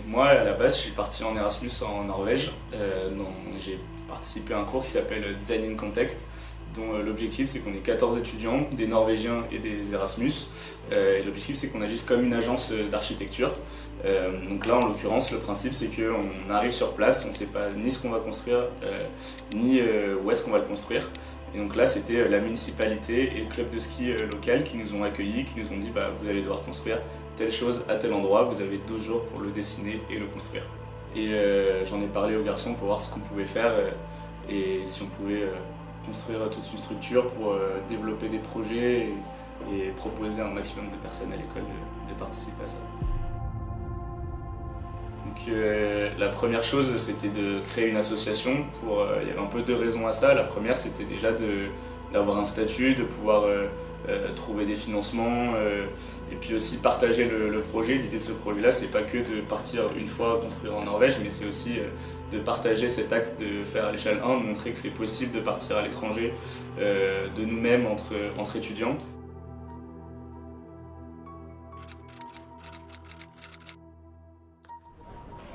Moi, à la base, je suis parti en Erasmus en Norvège. J'ai participé à un cours qui s'appelle Design in Context, dont l'objectif c'est qu'on est 14 étudiants, des Norvégiens et des Erasmus. Et l'objectif c'est qu'on agisse comme une agence d'architecture. Donc là, en l'occurrence, le principe c'est qu'on arrive sur place, on ne sait pas ni ce qu'on va construire, ni où est-ce qu'on va le construire. Et donc là, c'était la municipalité et le club de ski local qui nous ont accueillis, qui nous ont dit vous allez devoir construire telle chose à tel endroit, vous avez 12 jours pour le dessiner et le construire. Et j'en ai parlé aux garçons pour voir ce qu'on pouvait faire et si on pouvait construire toute une structure pour développer des projets et proposer à un maximum de personnes à l'école de participer à ça. Donc la première chose, c'était de créer une association. Il y avait un peu deux raisons à ça. La première, c'était déjà d'avoir un statut, de pouvoir trouver des financements et puis aussi partager le projet. L'idée de ce projet-là, c'est pas que de partir une fois construire en Norvège, mais c'est aussi de partager cet acte de faire à l'échelle 1, de montrer que c'est possible de partir à l'étranger de nous-mêmes entre étudiants.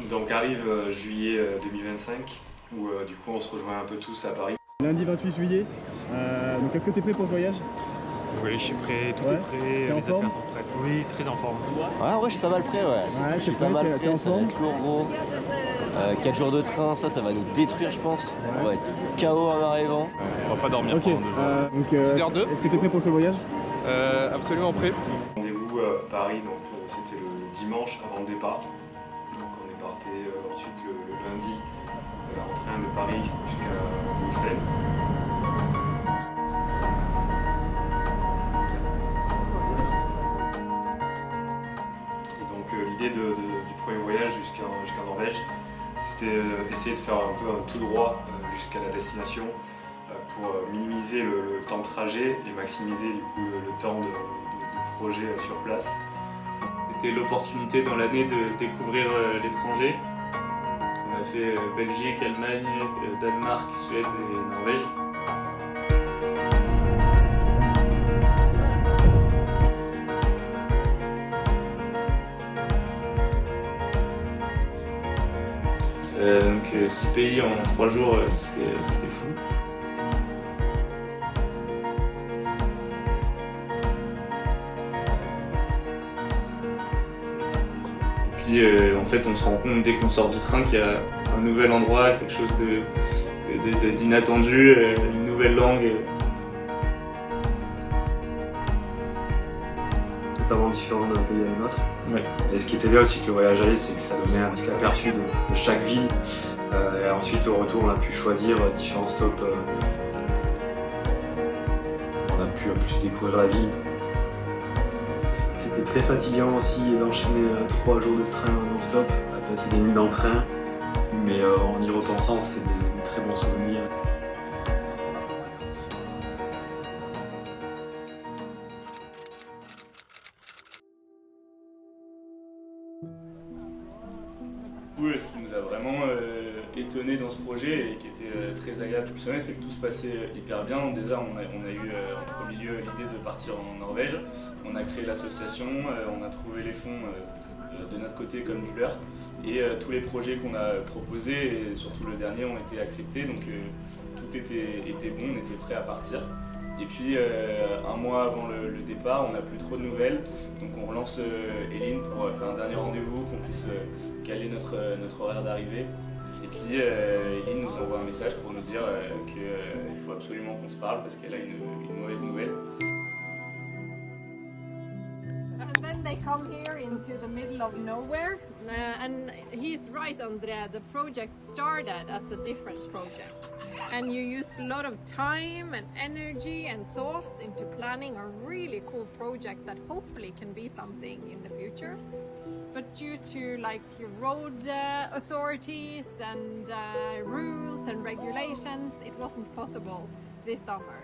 Donc arrive juillet 2025, où du coup on se rejoint un peu tous à Paris. Lundi 28 juillet, donc est-ce que tu es prêt pour ce voyage? Oui, je suis prêt, tout est prêt, les affaires sont prêtes. Oui, très en forme. Ouais, en vrai, je suis pas mal prêt, ouais. Je suis pas mal prêt, ça va être lourd, gros. 4 jours de train, ça va nous détruire, je pense. On va être KO en arrivant. On va pas dormir pendant 2 jours. Donc, 6h02. est-ce que tu es prêt pour ce voyage? Absolument prêt. Rendez-vous à Paris, donc c'était le dimanche avant le départ. Donc on est parti ensuite le lundi en train de Paris jusqu'à Bruxelles. L'idée du premier voyage jusqu'à Norvège, c'était essayer de faire un peu un tout droit jusqu'à la destination pour minimiser le temps de trajet et maximiser du coup, le temps de projet sur place. C'était l'opportunité dans l'année de découvrir l'étranger. On a fait Belgique, Allemagne, Danemark, Suède et Norvège. Donc 6 pays en 3 jours, c'était fou. Et puis en fait on se rend compte dès qu'on sort du train qu'il y a un nouvel endroit, quelque chose d'inattendu, une nouvelle langue. Totalement différent d'un pays à l'autre. Ouais. Et ce qui était bien aussi avec le voyage aller, c'est que ça donnait un petit aperçu de chaque ville. Et ensuite au retour on a pu choisir différents stops. On a pu découvrir la ville. C'était très fatigant aussi d'enchaîner 3 jours de train non-stop, à passer des nuits dans le train. Mais en y repensant, c'est des très bons souvenirs. Ce qui nous a vraiment étonné dans ce projet et qui était très agréable tout le semestre, c'est que tout se passait hyper bien. Déjà, on a eu en premier lieu l'idée de partir en Norvège. On a créé l'association, on a trouvé les fonds de notre côté comme du leur. Et tous les projets qu'on a proposés, et surtout le dernier, ont été acceptés. Donc tout était bon, on était prêt à partir. Et puis un mois avant le départ, on n'a plus trop de nouvelles, donc on relance Eline pour faire un dernier rendez-vous, qu'on puisse caler notre horaire d'arrivée. Et puis Eline nous envoie un message pour nous dire qu'il faut absolument qu'on se parle parce qu'elle a une mauvaise nouvelle. And then they come here into the middle of nowhere, and he's right, Andrea. The project started as a different project, and you used a lot of time and energy and thoughts into planning a really cool project that hopefully can be something in the future. But due to like road authorities and rules and regulations, it wasn't possible this summer.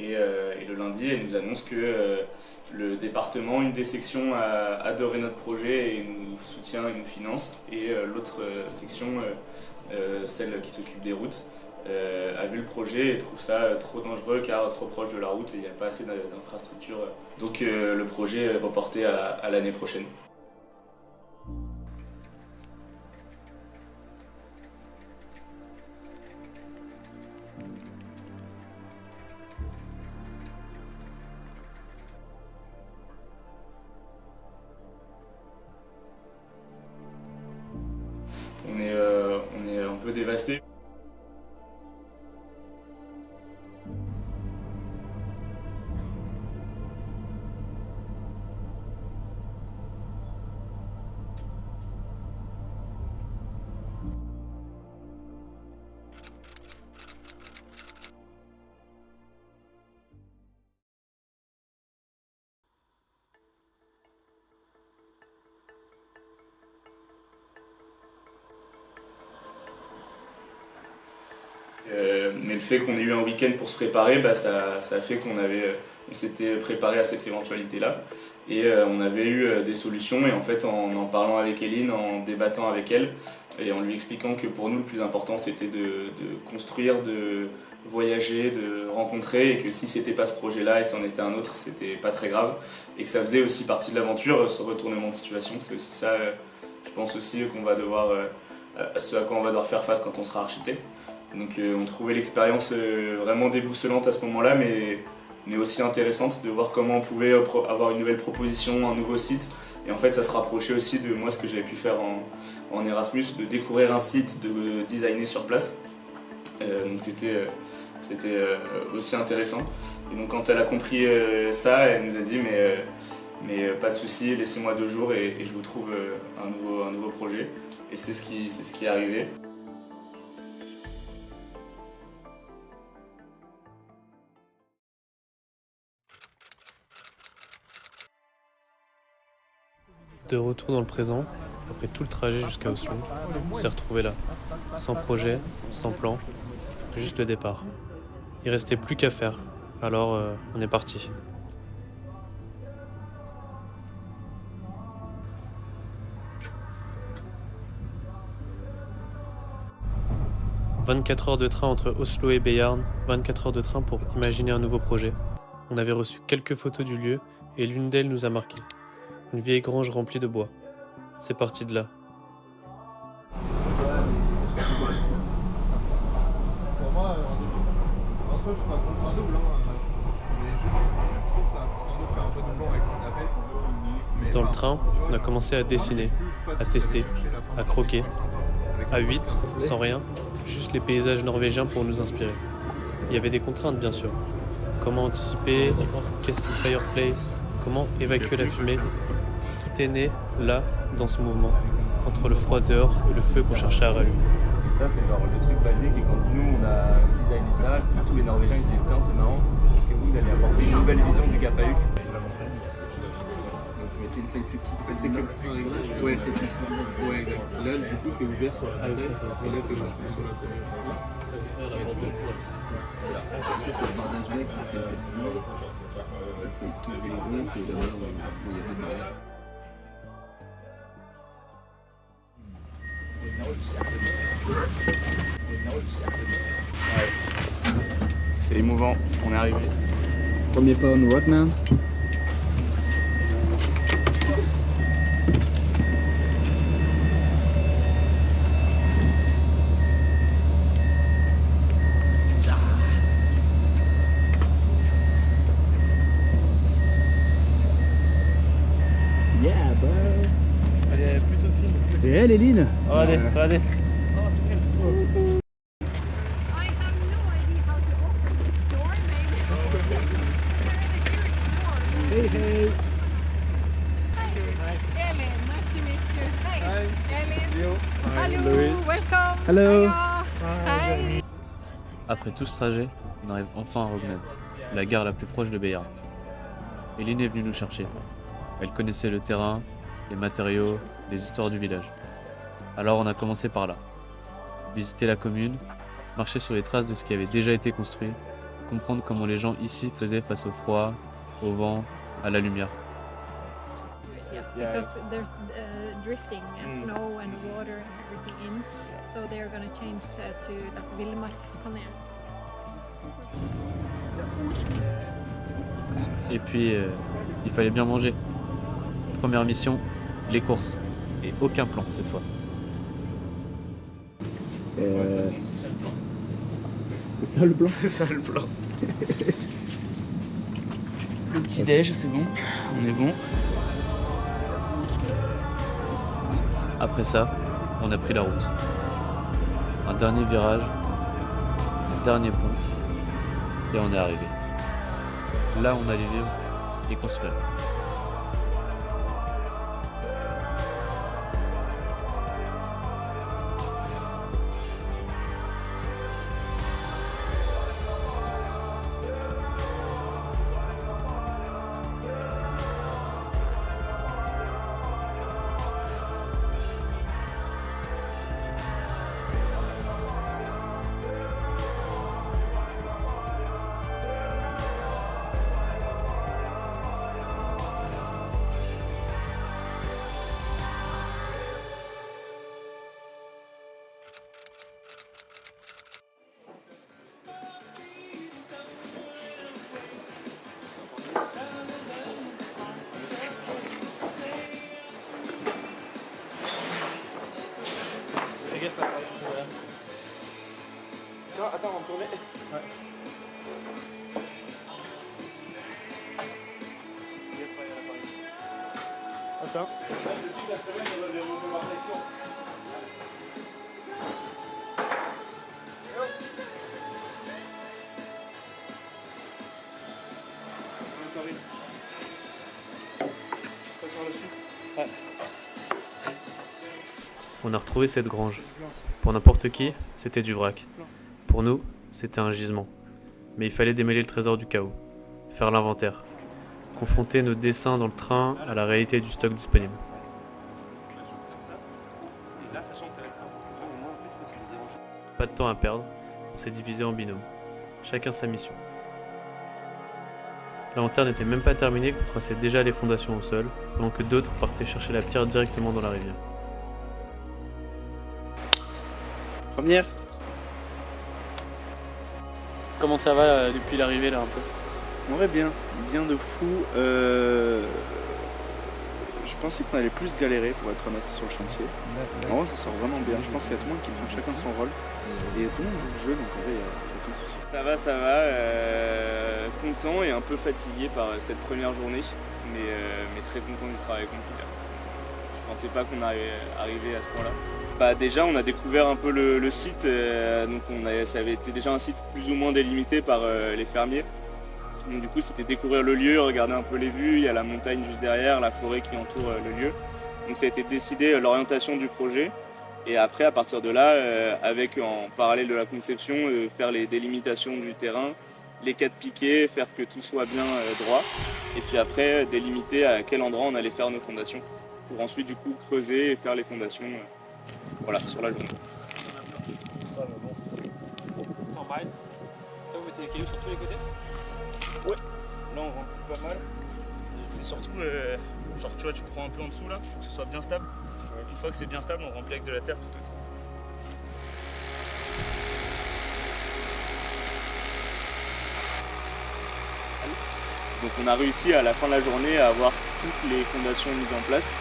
Et le lundi, elle nous annonce que le département, une des sections, a adoré notre projet et nous soutient et nous finance. Et l'autre section, celle qui s'occupe des routes, a vu le projet et trouve ça trop dangereux car trop proche de la route et il n'y a pas assez d'infrastructures. Donc le projet est reporté à l'année prochaine. On est un peu dévasté. Mais le fait qu'on ait eu un week-end pour se préparer, ça a fait qu'on s'était préparé à cette éventualité-là et on avait eu des solutions et en fait en parlant avec Eline, en débattant avec elle et en lui expliquant que pour nous le plus important c'était de construire, de voyager, de rencontrer et que si c'était pas ce projet-là et c'en était un autre, c'était pas très grave et que ça faisait aussi partie de l'aventure, ce retournement de situation. C'est aussi ça, je pense aussi qu'on va devoir, ce à quoi on va devoir faire face quand on sera architecte. Donc on trouvait l'expérience vraiment déboussolante à ce moment-là, mais aussi intéressante de voir comment on pouvait avoir une nouvelle proposition, un nouveau site. Et en fait ça se rapprochait aussi de moi ce que j'avais pu faire en Erasmus, de découvrir un site, de designer sur place. Donc c'était aussi intéressant. Et donc quand elle a compris ça, elle nous a dit mais pas de souci, laissez-moi 2 jours et je vous trouve un nouveau projet. Et c'est ce qui est arrivé. De retour dans le présent, après tout le trajet jusqu'à Oslo, on s'est retrouvés là, sans projet, sans plan, juste le départ. Il restait plus qu'à faire, alors on est parti. « 24 heures de train entre Oslo et Beiarn, 24 heures de train pour imaginer un nouveau projet. On avait reçu quelques photos du lieu et l'une d'elles nous a marqués. Une vieille grange remplie de bois. C'est parti de là. Pour moi, entre je suis pas contre un double, mais je trouve que ça a faire un peu doublon avec ce qu'on a fait. Dans le train, on a commencé à dessiner, à tester, à croquer. À 8, sans rien, juste les paysages norvégiens pour nous inspirer. Il y avait des contraintes bien sûr. Comment anticiper, qu'est-ce qu'une fireplace, comment évacuer la fumée. Tout est né, là, dans ce mouvement, entre le froid dehors et le feu qu'on cherchait à rallumer. Et ça, c'est genre le truc basique, et quand nous, on a designé ça, tous les Norvégiens ils disaient putain, c'est marrant, parce que vous allez apporter une nouvelle vision du Gapahuk. Une feuille plus petite. En fait, c'est que. Ouais, peut-être. Ouais, exact. Là, du coup, t'es ouvert sur la tête, et là, t'es sur la première. Comme ça, c'est le bardage mec qui fait cette vue. Il fait tous les ronds, c'est là où il n'y a pas de barrière. Ouais. C'est émouvant, on est arrivé. Premier pas on Rockman. Yeah, bro. Elle est plutôt fine. C'est elle, Eline. Regardez, regardez. I have no idea how to open this door, maybe. There is a huge door. Hey, hey. Hi. Elin, nice to meet you. Hey. Elin. Hello. Louis. Welcome. Hello. Hi. Après tout ce trajet, on arrive enfin à Rognan, la gare la plus proche de Beiarn. Eline est venue nous chercher. Elle connaissait le terrain, les matériaux, les histoires du village. Alors on a commencé par là. Visiter la commune, marcher sur les traces de ce qui avait déjà été construit, comprendre comment les gens ici faisaient face au froid, au vent, à la lumière. because there's drifting and snow and water and everything in. So they're going to change to the vildmarkspanel. Et puis, il fallait bien manger. Première mission, les courses. Et aucun plan cette fois. Ouais, de toute façon, c'est ça le plan. C'est ça le plan? C'est ça le plan. Le petit déj, c'est bon. On est bon. Après ça, on a pris la route. Un dernier virage, un dernier pont, et on est arrivé. Là, on allait vivre et construire. Attends, on tournait. Ouais. Attends. Depuis la semaine, on va développer ma réflexion. On a retrouvé cette grange. Pour n'importe qui, c'était du vrac. Pour nous, c'était un gisement. Mais il fallait démêler le trésor du chaos, faire l'inventaire, confronter nos dessins dans le train à la réalité du stock disponible. Pas de temps à perdre, on s'est divisé en binôme, chacun sa mission. L'inventaire n'était même pas terminé qu'on traçait déjà les fondations au sol, pendant que d'autres partaient chercher la pierre directement dans la rivière. Première. Comment ça va depuis l'arrivée là un peu? En vrai bien de fou. Je pensais qu'on allait plus galérer pour être honnête sur le chantier. En vrai ça sort vraiment bien, je pense qu'il y a tout le monde qui prend chacun son rôle. Et tout le monde joue le jeu donc en vrai il n'y a aucun souci. Ça va, content et un peu fatigué par cette première journée, mais très content du travail accompli. Je pensais pas qu'on allait arriver à ce point-là. Bah déjà on a découvert un peu le site, donc ça avait été déjà un site plus ou moins délimité par les fermiers. Donc du coup c'était découvrir le lieu, regarder un peu les vues, il y a la montagne juste derrière, la forêt qui entoure le lieu. Donc ça a été décidé l'orientation du projet et après à partir de là, avec en parallèle de la conception, faire les délimitations du terrain, les 4 piquets, faire que tout soit bien droit et puis après délimiter à quel endroit on allait faire nos fondations pour ensuite du coup creuser et faire les fondations. Voilà, sur la journée. 100 miles. Là, vous mettez les cailloux sur tous les côtés? Ouais, là on remplit pas mal. C'est surtout, genre tu vois, tu prends un peu en dessous là, pour que ce soit bien stable. Une fois que c'est bien stable, on remplit avec de la terre tout autour. Donc on a réussi à la fin de la journée à avoir toutes les fondations mises en place.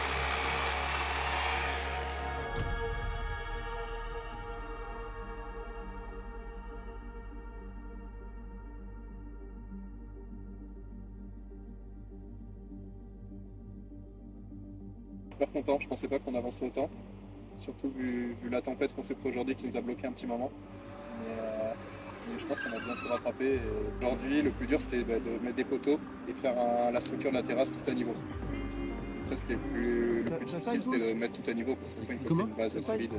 Super content, je pensais pas qu'on avancerait autant, surtout vu la tempête qu'on s'est pris aujourd'hui qui nous a bloqué un petit moment. Mais je pense qu'on a bien pu rattraper. Aujourd'hui, le plus dur c'était de mettre des poteaux et faire la structure de la terrasse tout à niveau. Ça c'était le plus difficile, c'était de mettre tout à niveau parce qu'après il faut une base solide.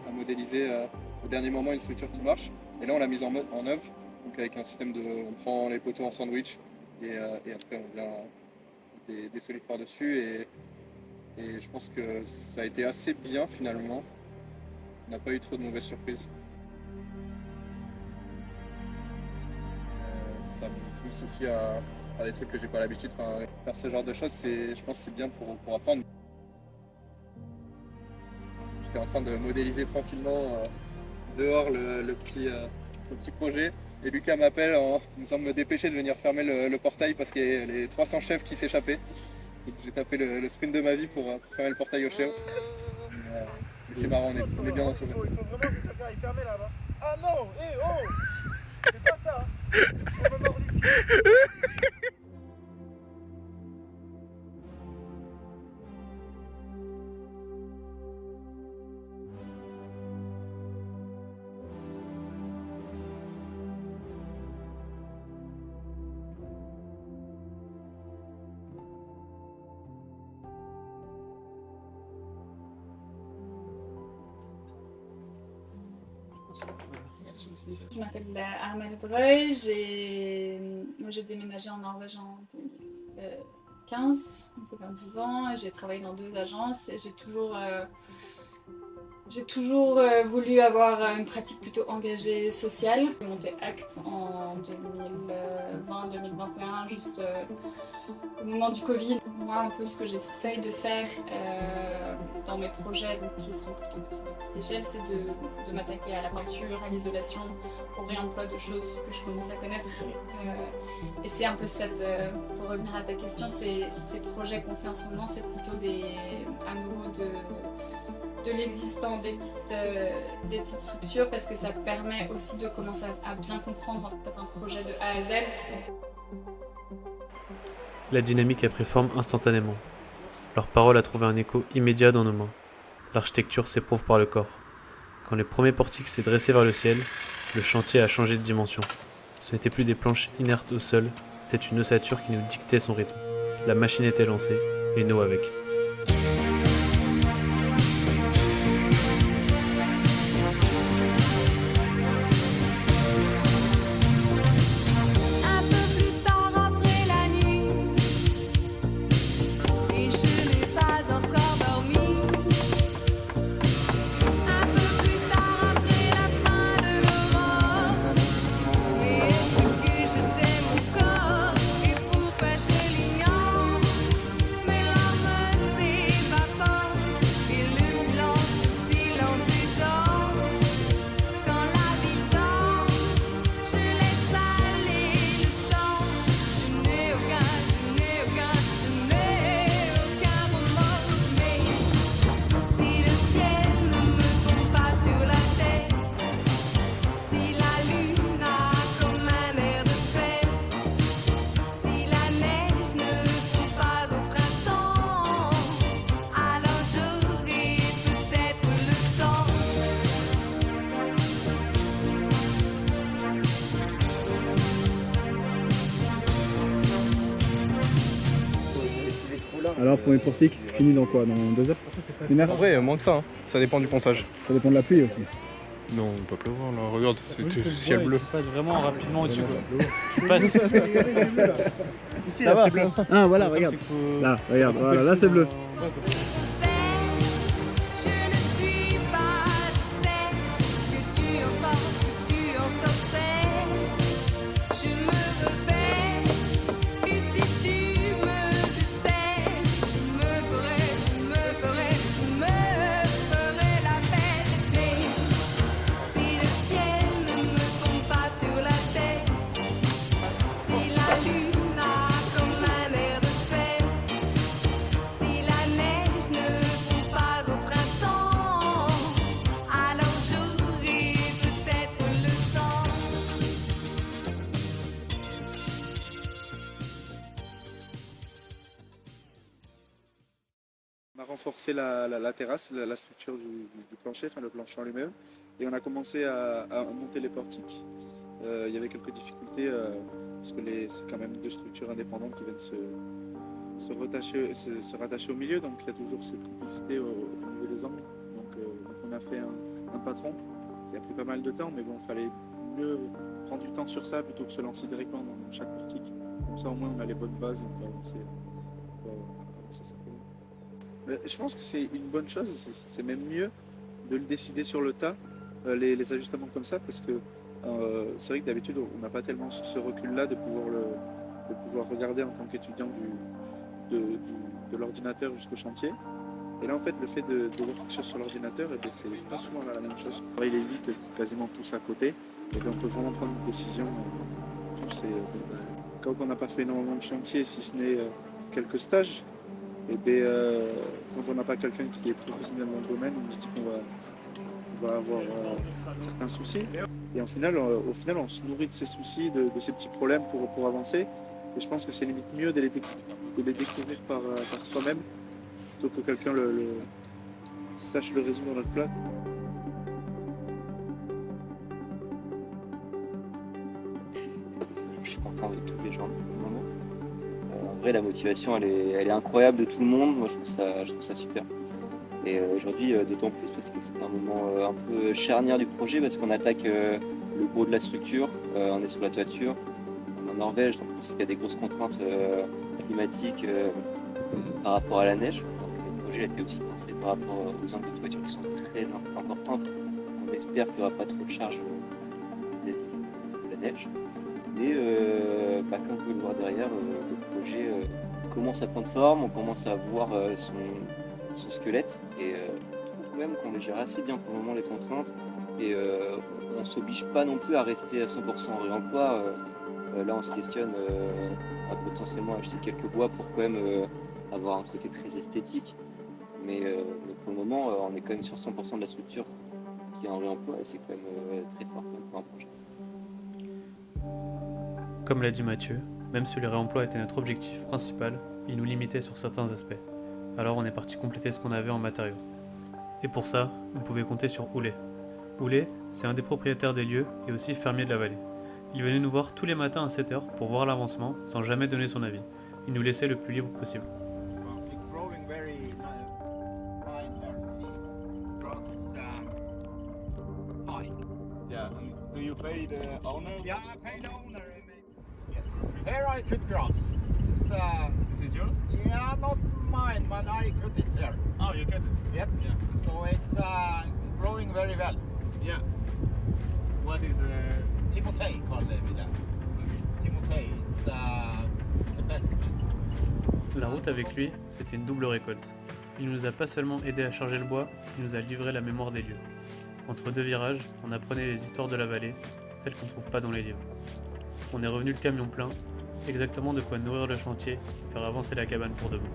On a modélisé au dernier moment une structure qui marche. Et là on l'a mise en œuvre, donc avec un système on prend les poteaux en sandwich et après on vient des solides par-dessus et je pense que ça a été assez bien finalement. On n'a pas eu trop de mauvaises surprises. ça me pousse aussi à faire des trucs que j'ai pas l'habitude. Enfin, faire ce genre de choses, je pense que c'est bien pour apprendre. J'étais en train de modéliser tranquillement dehors le petit projet. Et Lucas m'appelle en me disant de me dépêcher de venir fermer le portail parce qu'il y a les 300 chèvres qui s'échappaient. Donc j'ai tapé le sprint de ma vie pour fermer le portail aux chèvres. C'est marrant, on est bien entourés. Il faut vraiment que quelqu'un aille fermer là-bas. Ah non, hé oh, c'est pas ça. On me mord du cul. Je m'appelle Armelle Breuil, j'ai déménagé en Norvège en 2015, ça fait 10 ans, j'ai travaillé dans 2 agences et j'ai toujours voulu avoir une pratique plutôt engagée sociale. J'ai monté ACT en 2020-2021, juste au moment du Covid. Moi, un peu ce que j'essaye de faire dans mes projets, donc, qui sont plutôt de petite échelle, c'est de m'attaquer à la peinture, à l'isolation, au réemploi de choses que je commence à connaître. Et c'est un peu pour revenir à ta question, ces projets qu'on fait en ce moment, c'est plutôt à nouveau de l'existant, des petites structures, parce que ça permet aussi de commencer à bien comprendre en fait, un projet de A à Z. La dynamique a pris forme instantanément. Leur parole a trouvé un écho immédiat dans nos mains. L'architecture s'éprouve par le corps. Quand les premiers portiques s'est dressé vers le ciel, le chantier a changé de dimension. Ce n'était plus des planches inertes au sol, c'était une ossature qui nous dictait son rythme. La machine était lancée, et nous avec. Alors, premier portique, fini dans quoi? Dans 2 heures? 1 heure? En vrai, moins que ça, hein. Ça dépend du ponçage. Ça dépend de la pluie aussi. Non, il peut pleuvoir là, regarde, c'est le ciel bleu. Tu passes vraiment rapidement au-dessus. Tu passes. Ici, là, là, c'est bleu. Ah, voilà, regarde. Là, regarde, voilà, là c'est bleu. On a renforcé la terrasse, la structure du plancher, enfin le plancher en lui-même, et on a commencé à monter les portiques. Il y avait quelques difficultés parce que c'est quand même 2 structures indépendantes qui viennent se rattacher au milieu, donc il y a toujours cette complexité au niveau des angles. Donc on a fait un patron qui a pris pas mal de temps, mais bon, il fallait mieux prendre du temps sur ça plutôt que se lancer directement dans chaque portique. Comme ça au moins on a les bonnes bases et on peut avancer. Je pense que c'est une bonne chose, c'est même mieux de le décider sur le tas, les ajustements comme ça, parce que c'est vrai que d'habitude on n'a pas tellement ce recul-là de pouvoir regarder en tant qu'étudiant de l'ordinateur jusqu'au chantier. Et là en fait le fait de voir quelque chose sur l'ordinateur, c'est pas souvent la même chose. On travaille vite, quasiment tous à côté, et on peut vraiment prendre une décision. Quand on n'a pas fait énormément de chantier, si ce n'est quelques stages, et quand on n'a pas quelqu'un qui est professionnel dans le domaine, on se dit qu'on va avoir certains soucis. Et au final, on se nourrit de ces soucis, de ces petits problèmes pour avancer. Et je pense que c'est limite mieux de les découvrir par soi-même, plutôt que quelqu'un sache le résoudre dans notre plat. Je suis content avec tous les gens du moment. En vrai, la motivation, elle est incroyable de tout le monde. Moi, je trouve ça super. Et aujourd'hui, d'autant plus parce que c'était un moment un peu charnière du projet, parce qu'on attaque le gros de la structure. On est sur la toiture, on est en Norvège, donc on sait qu'il y a des grosses contraintes climatiques par rapport à la neige. Donc le projet a été aussi pensé par rapport aux angles de toiture qui sont très importantes. On espère qu'il n'y aura pas trop de charge vis-à-vis de la neige. Et comme vous pouvez le voir derrière, le projet commence à prendre forme, on commence à voir son squelette, et je trouve quand même qu'on les gère assez bien pour le moment, les contraintes, et on ne s'oblige pas non plus à rester à 100% en réemploi. Là on se questionne à potentiellement acheter quelques bois pour quand même avoir un côté très esthétique, mais pour le moment on est quand même sur 100% de la structure qui est en réemploi, et c'est quand même très fort pour un projet. Comme l'a dit Mathieu, même si le réemploi était notre objectif principal, il nous limitait sur certains aspects. Alors on est parti compléter ce qu'on avait en matériaux. Et pour ça, on pouvait compter sur Oulé. Oulé, c'est un des propriétaires des lieux et aussi fermier de la vallée. Il venait nous voir tous les matins à 7h pour voir l'avancement sans jamais donner son avis. Il nous laissait le plus libre possible. Do you pay the owner? Yeah, I pay the owner. Yes. Here I cut grass. This is yours? Yeah, not mine, but I cut it here. Oh, you cut it? Yep. Yeah. So it's growing very well. Yeah. What is Timotei called we that? Timotei, it's the best. La route avec lui, c'était une double récolte. Il nous a pas seulement aidé à charger le bois, il nous a livré la mémoire des lieux. Entre deux virages, on apprenait les histoires de la vallée, celles qu'on ne trouve pas dans les livres. On est revenu le camion plein, exactement de quoi nourrir le chantier et faire avancer la cabane pour demain.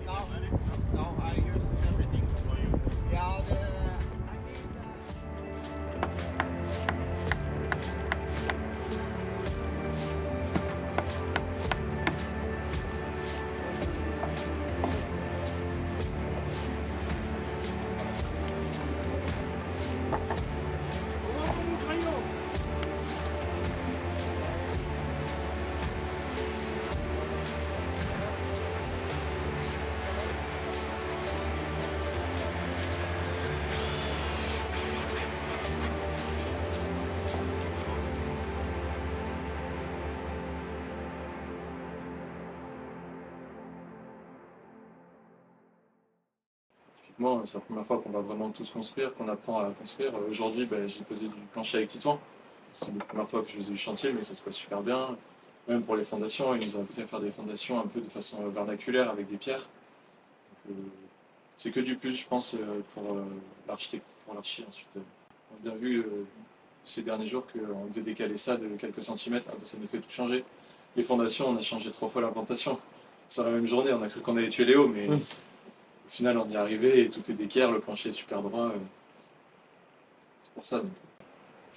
Moi, c'est la première fois qu'on va vraiment tous construire, qu'on apprend à construire. Aujourd'hui, j'ai posé du plancher avec Titouan. C'était la première fois que je faisais du chantier, mais ça se passe super bien. Même pour les fondations, il nous a appris à faire des fondations un peu de façon vernaculaire avec des pierres. C'est que du plus, je pense, pour l'archi ensuite. On a bien vu ces derniers jours qu'on devait décaler ça de quelques centimètres. Ça nous fait tout changer. Les fondations, on a changé 3 fois l'implantation. Sur la même journée, on a cru qu'on allait tuer Léo, mais... Au final, on y est arrivé et tout est d'équerre, le plancher est super droit. C'est pour ça. Donc.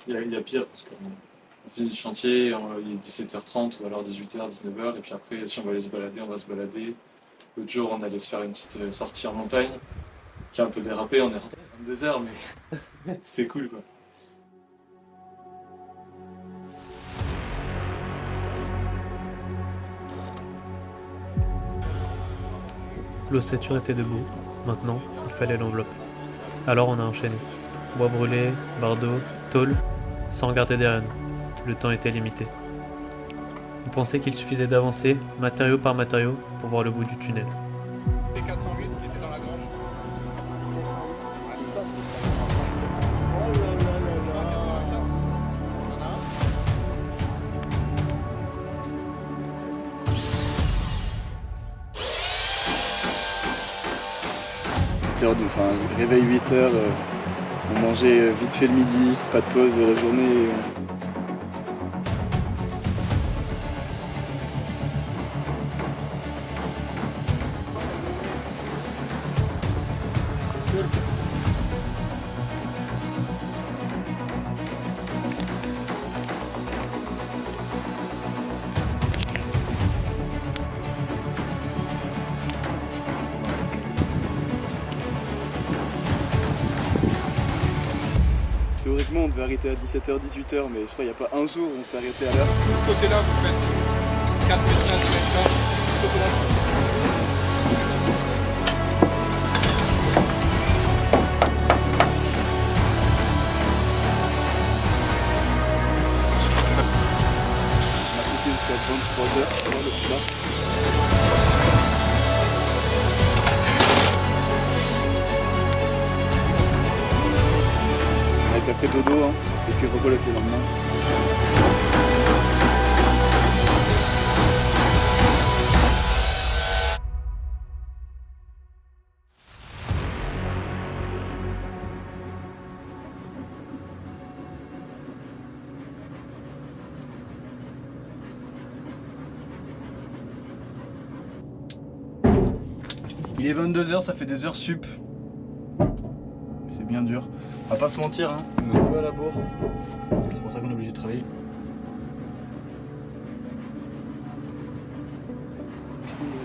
Il y a pire, parce qu'on finit le chantier, il est 17h30 ou alors 18h, 19h, et puis après, si on va aller se balader, on va se balader. L'autre jour, on allait se faire une petite sortie en montagne, qui a un peu dérapé, on est rentré dans le désert, mais c'était cool, quoi. L'ossature était debout, maintenant il fallait l'enveloppe. Alors on a enchaîné. Bois brûlé, bardeau, tôle, sans regarder derrière nous. Le temps était limité. On pensait qu'il suffisait d'avancer, matériau par matériau, pour voir le bout du tunnel. Les 408 qui étaient dans la grange. 8h, réveil 8h, on mangeait vite fait le midi, pas de pause la journée. Théoriquement, on devait arrêter à 17h, 18h, mais je crois qu'il n'y a pas un jour où on s'est arrêté à l'heure. De ce côté-là, vous faites 4 mètres là, 2 mètres là. De ce côté-là. On a poussé jusqu'à 23h, tu vois, le plus bas. Avec après dodo, hein, et puis rebelote le lendemain. Il est 22h, ça fait des heures sup. C'est bien dur. On va pas se mentir, hein. On est un peu à la bourre. C'est pour ça qu'on est obligé de travailler.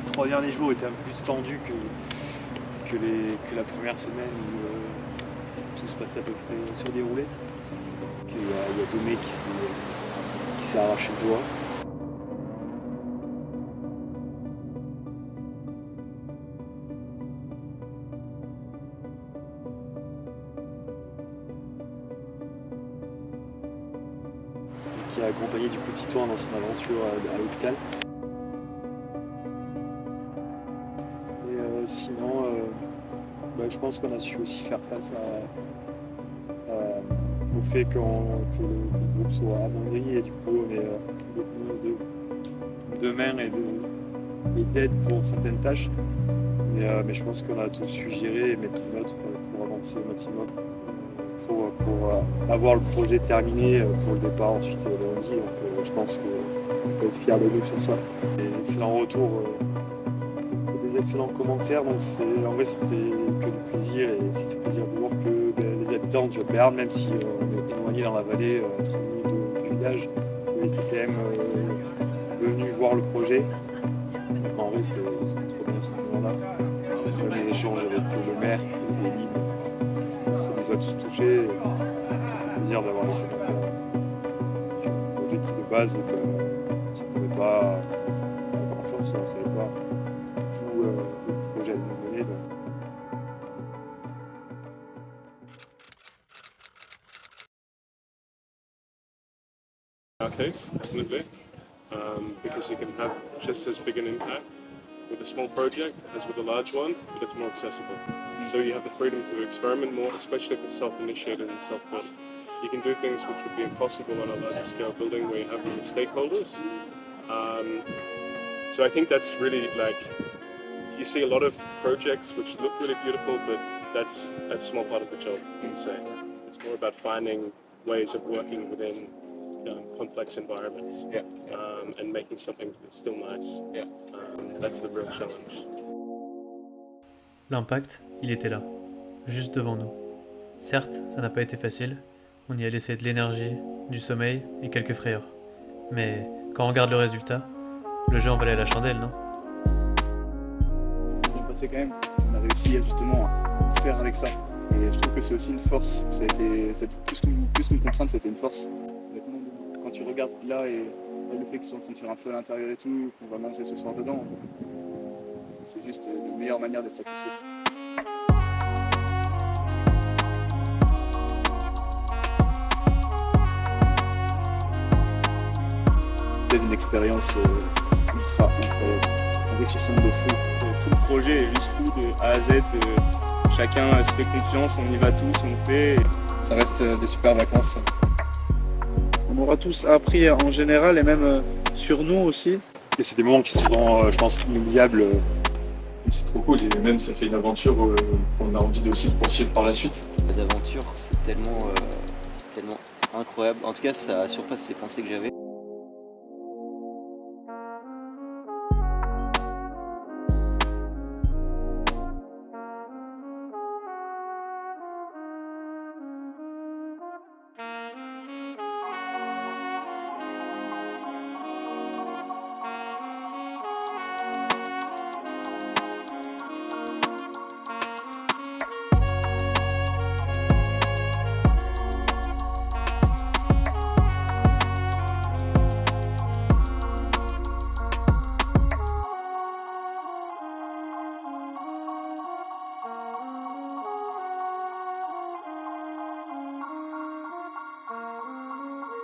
Les 3 derniers jours étaient un peu plus tendus que la première semaine où tout se passait à peu près sur des roulettes. Il y a Domé qui s'est arraché le doigt. Qui a accompagné du coup Titouan dans son aventure à l'hôpital. Et sinon, je pense qu'on a su aussi faire face au fait que le groupe soit amoindri et du coup on est beaucoup de main et d'aide pour certaines tâches. Mais je pense qu'on a tous su gérer et mettre notre pour avancer au maximum. Pour avoir le projet terminé pour le départ ensuite lundi. Donc je pense qu'on peut être fiers de nous sur ça. Et excellent retour, des excellents commentaires. Donc en vrai c'était que du plaisir et ça fait plaisir de voir que les habitants du Haut-Béarn, même si on est éloigné dans la vallée, à 30 minutes du village, ils étaient quand même venus voir le projet. Donc en vrai c'était trop bien ce moment-là. Les échanges avec le maire et l'île. Ça nous a tous touchés. Ça fait plaisir d'avoir les commentaires sur un projet qui de base on ne savait pas grand-chose, on ne savait pas où le projet allait nous mener. In our case, definitely, because you can have just as big an impact with a small project as with a large one, but it's more accessible. So you have the freedom to experiment more, especially if it's self-initiated and self-built. You can do things which would be impossible on a larger scale building where you have many stakeholders. So I think that's really you see a lot of projects which look really beautiful, but that's a small part of the job, you can say. It's more about finding ways of working within complex environments and making something that's still nice. That's the real challenge. L'impact, il était là, juste devant nous. Certes, ça n'a pas été facile, on y a laissé de l'énergie, du sommeil et quelques frayeurs. Mais quand on regarde le résultat, le jeu en valait la chandelle, non ? Ça s'est bien passé quand même, on a réussi à justement faire avec ça. Et je trouve que c'est aussi une force, ça a été plus qu'une contrainte, c'était une force. Quand tu regardes là et le fait qu'ils sont en train de faire un feu à l'intérieur et tout, qu'on va manger ce soir dedans, c'est juste une meilleure manière d'être satisfait. C'est une expérience ultra incroyable, enrichissante de fou. Tout le projet est juste fou de A à Z. Chacun se fait confiance, on y va tous, on le fait. Ça reste des super vacances. On aura tous appris en général et même sur nous aussi. Et c'est des moments qui seront, je pense, inoubliables c'est trop cool. Et même, ça fait une aventure qu'on a envie aussi de poursuivre par la suite. D'aventure, c'est tellement incroyable. En tout cas, ça surpasse les pensées que j'avais.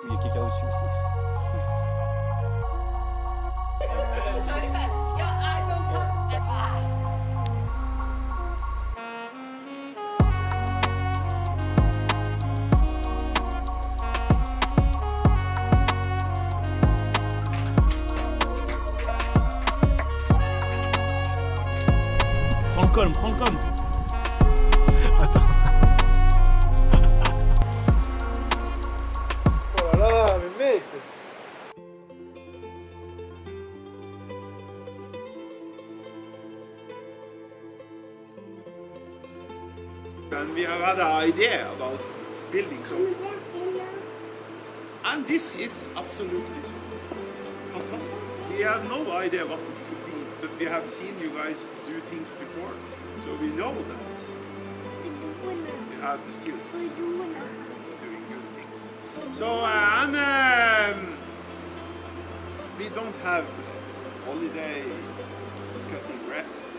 Il y a quelqu'un au-dessus aussi. Prends le col, prends le col. Attends. Oh là là, mais mec! And we have had an idea about building something. And this is absolutely fantastic. We have no idea what it could be, but we have seen you guys do things before, so we know that you have the skills to doing good things. So we don't have holiday cutting grass.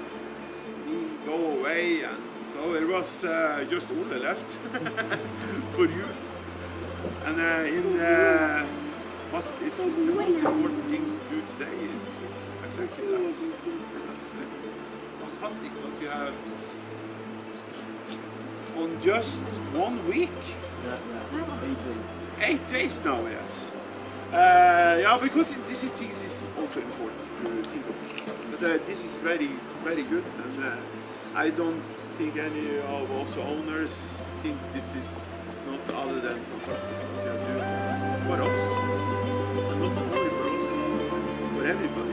We go away, and so it was just Ole left for you. And what is the most important thing to do today is exactly that. So that's fantastic what you have on just 1 week. 8 days now, yes. Yeah, because this is also important to think about. But this is very, very good, and I don't think any of us owners think this is not other than fantastic what you are doing for us, and not only for us, for everybody.